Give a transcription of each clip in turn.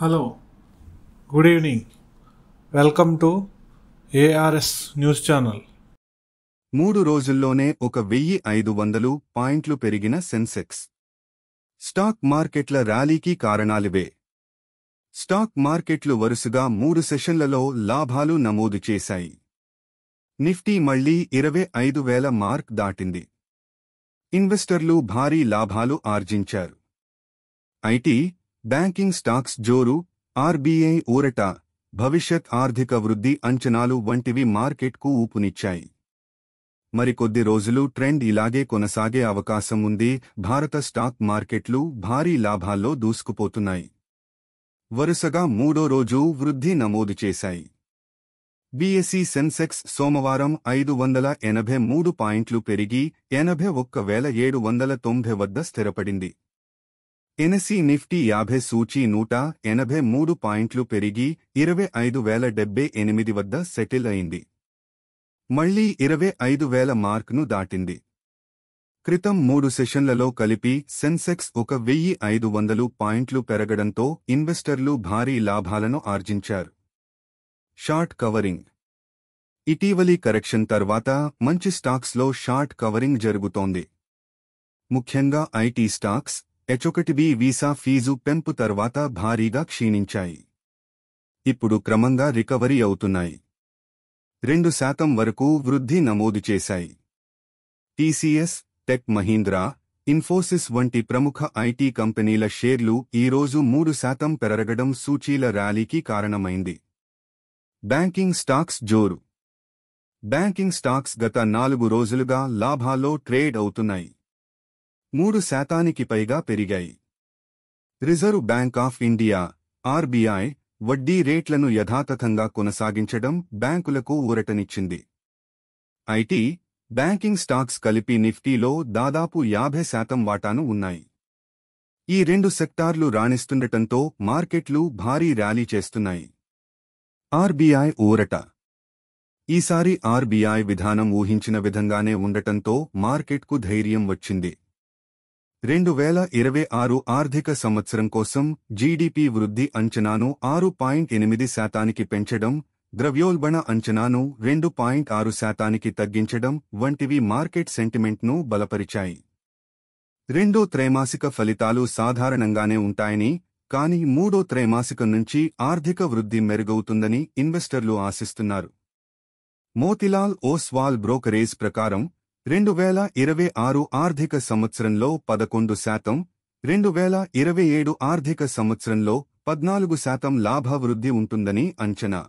Hello, good evening. Welcome to ARS news channel. 3 రోజుల్లోనే 1500 పాయింట్లు పెరిగిన సెన్సెక్స్. స్టాక్ మార్కెట్ల ర్యాలీకి కారణాలివే. స్టాక్ మార్కెట్లు వరుసగా 3 సెషన్లలో లాభాలు నమోదు చేశాయి. నిఫ్టీ మళ్లీ 25,000 మార్క్ దాటింది. ఇన్వెస్టర్లు భారీ లాభాలు ఆర్జించారు. ఐటీ, బ్యాంకింగ్ స్టాక్స్ జోరు, ఆర్బీఐ ఊరట, భవిష్యత్ ఆర్థిక వృద్ధి అంచనాలు వంటివి మార్కెట్కు ఊపునిచ్చాయి. మరికొద్ది రోజులు ట్రెండ్ ఇలాగే కొనసాగే అవకాశం ఉంది. భారత స్టాక్ మార్కెట్లు భారీ లాభాల్లో దూసుకుపోతున్నాయి. వరుసగా 3వ రోజు వృద్ధి నమోదు చేశాయి. బీఎస్ఈ సెన్సెక్స్ సోమవారం 583 పాయింట్లు పెరిగి 81,790 వద్ద స్థిరపడింది. ఎన్ఎస్ఈ నిఫ్టీ 50 సూచీ 183 పాయింట్లు పెరిగి 25,078 వద్ద సెటిల్ అయింది. మళ్లీ 25,000 మార్క్ను దాటింది. క్రితం 3 సెషన్లలో కలిపి సెన్సెక్స్ 1,500 పాయింట్లు పెరగడంతో ఇన్వెస్టర్లు భారీ లాభాలను ఆర్జించారు. Short covering. ఇటీవలి కరెక్షన్ తర్వాత మంచి స్టాక్స్లో షార్ట్ కవరింగ్ జరుగుతోంది. ముఖ్యంగా IT stocks H1B visa fee పెంపు తర్వాత భారీగా క్షీణించాయి. ఇప్పుడు క్రమంగా రికవరీ అవుతున్నాయి. 2% వరకు వృద్ధి నమోదు చేశాయి. టీసీఎస్, టెక్ మహీంద్రా, ఇన్ఫోసిస్ వంటి ప్రముఖ ఐటీ కంపెనీల షేర్లు ఈరోజు 3% పెరగడం సూచీల ర్యాలీకి కారణమైంది. బ్యాంకింగ్ స్టాక్స్ జోరు. బ్యాంకింగ్ స్టాక్స్ గత 4 రోజులుగా లాభాల్లో ట్రేడ్ అవుతున్నాయి. 3% పైగా పెరిగాయి. Reserve bank of India RBI వడ్డీ రేట్లను యథాతథంగా కొనసాగించడం బ్యాంకులకు ఊరటనిచ్చింది. ఐటీ, బ్యాంకింగ్ స్టాక్స్ కలిపి నిఫ్టీలో దాదాపు 50% వాటాను ఉన్నాయి. ఈ 2 సెక్టార్లు రాణిస్తుండటంతో మార్కెట్లు భారీ ర్యాలీ చేస్తున్నాయి. ఆర్బీఐ ఊరట. ఈసారి ఆర్బీఐ విధానం ఊహించిన విధంగానే ఉండటంతో మార్కెట్కు ధైర్యం వచ్చింది. 2026 ఆర్థిక సంవత్సరం కోసం జీడీపీ వృద్ధి అంచనాను 6.8% పెంచడం, ద్రవ్యోల్బణ అంచనాను 2.6% తగ్గించడం వంటివి మార్కెట్ సెంటిమెంట్ను బలపరిచాయి. రెండో త్రైమాసిక ఫలితాలు సాధారణంగానే ఉంటాయని, కానీ 3వ త్రైమాసికం నుంచి ఆర్థిక వృద్ధి మెరుగవుతుందని ఇన్వెస్టర్లు ఆశిస్తున్నారు. మోతిలాల్ ఓస్వాల్ బ్రోకరేజ్ ప్రకారం 2026 ఆర్థిక సంవత్సరంలో 11%, 2027 ఆర్థిక సంవత్సరంలో 14% లాభ వృద్ధి ఉంటుందని అంచనా.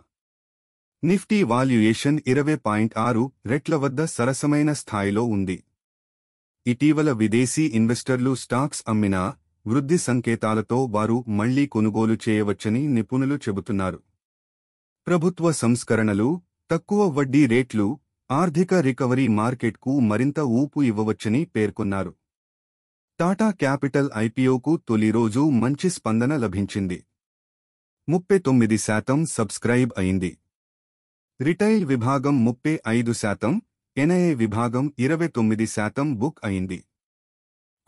నిఫ్టీ వాల్యుయేషన్ 20.6 రెట్ల వద్ద సరసమైన స్థాయిలో ఉంది. ఇటీవల విదేశీ ఇన్వెస్టర్లు స్టాక్స్ అమ్మినా వృద్ధి సంకేతాలతో వారు మళ్లీ కొనుగోలు చేయవచ్చని నిపుణులు చెబుతున్నారు. ప్రభుత్వ సంస్కరణలు, తక్కువ వడ్డీ రేట్లు ఆర్థిక రికవరీ మార్కెట్కు మరింత ఊపు ఇవ్వవచ్చని పేర్కొన్నారు. టాటా క్యాపిటల్ ఐపీఓకు తొలి రోజు మంచి స్పందన లభించింది. 39% సబ్స్క్రైబ్ అయింది. రిటైల్ విభాగం 35%, ఎన్ఐఏ విభాగం 29% బుక్ అయింది.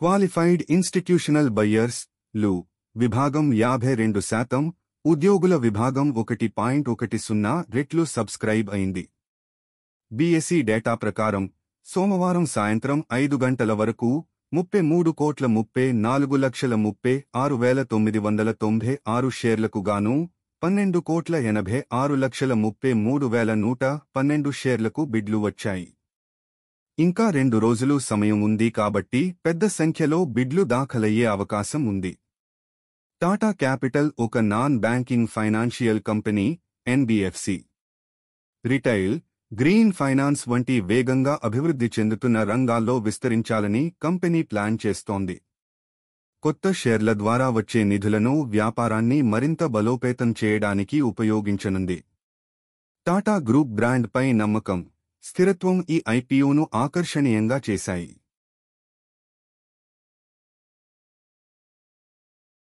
క్వాలిఫైడ్ ఇన్స్టిట్యూషనల్ బయ్యర్స్ లు విభాగం 52%, ఉద్యోగుల విభాగం 1.10 రెట్లు సబ్స్క్రైబ్ అయింది. బీఎస్ఈ డేటా ప్రకారం సోమవారం సాయంత్రం 5 గంటల వరకు 33,34,36,996 షేర్లకు గాను 12,86,33,112 షేర్లకు బిడ్లు వచ్చాయి. ఇంకా 2 రోజులు సమయం ఉంది కాబట్టి పెద్ద సంఖ్యలో బిడ్లు దాఖలయ్యే అవకాశం ఉంది. టాటా క్యాపిటల్ ఒక non banking financial company, NBFC. Retail, green finance వంటి వేగంగా అభివృద్ధి చెందుతున్న రంగాల్లో విస్తరించాలని కంపెనీ ప్లాన్ చేస్తోంది. కొత్త షేర్ల ద్వారా వచ్చే నిధులను వ్యాపారాన్ని మరింత బలోపేతం చేయడానికి ఉపయోగించనుంది. టాటా గ్రూప్ బ్రాండ్పై నమ్మకం, స్థిరత్వం ఈ ఐపీఓను ఆకర్షణీయంగా చేశాయి.